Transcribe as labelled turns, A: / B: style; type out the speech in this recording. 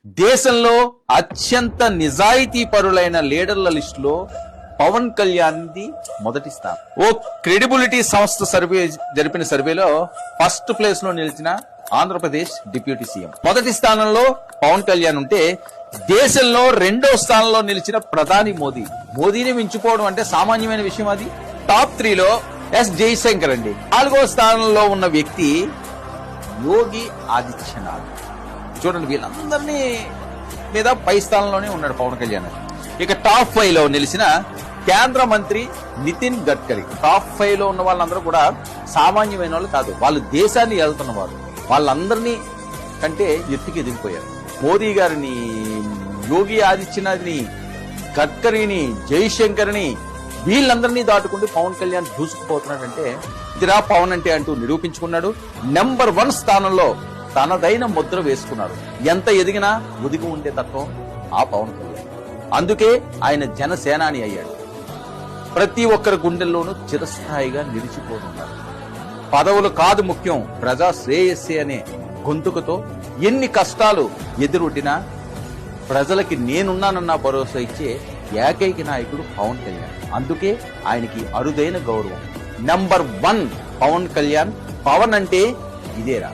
A: దేశంలో అత్యంత నిజాయితీ పరులైన లీడర్ల లిస్టులో పవన్ కళ్యాణ్ ది మొదటి స్థానం. ఓ క్రెడిబిలిటీ సంస్థ జరిపిన సర్వేలో ఫస్ట్ ప్లేస్ లో నిలిచిన ఆంధ్రప్రదేశ్ డిప్యూటీ సీఎం. మొదటి స్థానంలో పవన్ కళ్యాణ్ ఉంటే దేశంలో రెండో స్థానంలో నిలిచిన ప్రధాని మోదీని మించిపోవడం అంటే సామాన్యమైన విషయం. అది టాప్ 3లో ఎస్ జయశంకర్ అండి. 4వ స్థానంలో ఉన్న వ్యక్తి యోగి ఆదిత్యనాథ్. చూడండి, వీళ్ళందరినీ మీద పై స్థానంలోనే ఉన్నాడు పవన్ కళ్యాణ్. ఇక టాప్ 5లో నిలిచిన కేంద్ర మంత్రి నితిన్ గడ్కరీ. టాప్ 5లో ఉన్న వాళ్ళందరూ కూడా సామాన్యమైన వాళ్ళు కాదు, వాళ్ళు దేశాన్ని వెళ్తున్నవారు. వాళ్ళందరినీ కంటే ఎత్తుకి ఎదిగిపోయారు. మోదీ గారిని, యోగి ఆదిత్యనాథ్ని, గడ్కరీని, జైశంకర్ని వీళ్ళందరినీ దాటుకుంటూ పవన్ కళ్యాణ్ దూసుకుపోతున్నాడంటే ఇదిరా పవన్ అంటే అంటూ నిరూపించుకున్నాడు. నెంబర్ 1 స్థానంలో తనదైన ముద్ర వేసుకున్నాడు. ఎంత ఎదిగినా ఒదిగి ఉండే తత్వం ఆ పవన్ కళ్యాణ్. అందుకే ఆయన జనసేనాని అయ్యాడు. ప్రతి ఒక్కరి గుండెల్లోనూ చిరస్థాయిగా నిలిచిపోతున్నారు. పదవులు కాదు ముఖ్యం, ప్రజా శ్రేయస్సే అనే గొంతుకతో ఎన్ని కష్టాలు ఎదురొడ్డినా ప్రజలకి నేనున్నానన్న భరోసా ఇచ్చే ఏకైక నాయకుడు పవన్ కళ్యాణ్. అందుకే ఆయనకి అరుదైన గౌరవం. నెంబర్ 1 పవన్ కళ్యాణ్. పవన్ అంటే ఇదేరా.